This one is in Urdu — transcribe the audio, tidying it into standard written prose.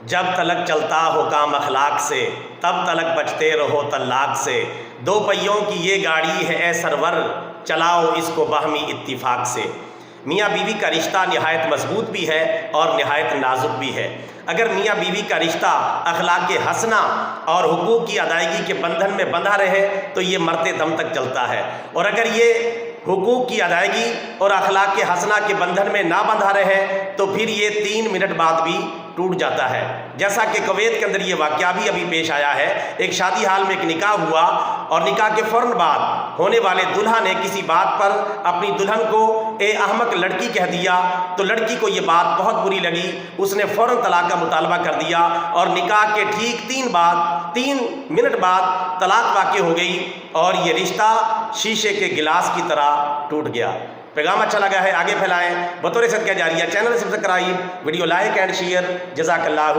جب تلک چلتا ہو کام اخلاق سے تب تلک بچتے رہو طلاق سے، دو پہیوں کی یہ گاڑی ہے اے سرور، چلاؤ اس کو باہمی اتفاق سے۔ میاں بیوی کا رشتہ نہایت مضبوط بھی ہے اور نہایت نازک بھی ہے۔ اگر میاں بیوی کا رشتہ اخلاق حسنہ اور حقوق کی ادائیگی کے بندھن میں بندھا رہے تو یہ مرتے دم تک چلتا ہے، اور اگر یہ حقوق کی ادائیگی اور اخلاق حسنہ کے بندھن میں نہ بندھا رہے تو پھر یہ 3 منٹ بعد بھی ٹوٹ جاتا ہے۔ جیسا کہ کویت کے اندر یہ واقعہ بھی ابھی پیش آیا ہے، ایک شادی حال میں ایک نکاح ہوا اور نکاح کے فوراً بعد ہونے والے دلہا نے کسی بات پر اپنی دلہن کو اے احمق لڑکی کہہ دیا، تو لڑکی کو یہ بات بہت بری لگی، اس نے فوراً طلاق کا مطالبہ کر دیا اور نکاح کے ٹھیک 3 منٹ بعد طلاق واقع ہو گئی اور یہ رشتہ شیشے کے گلاس کی طرح ٹوٹ گیا۔ پیغام اچھا لگا ہے آگے پھیلائیں، بطور صدقہ جاریہ channel subscribe, video like and share, جزاک اللہ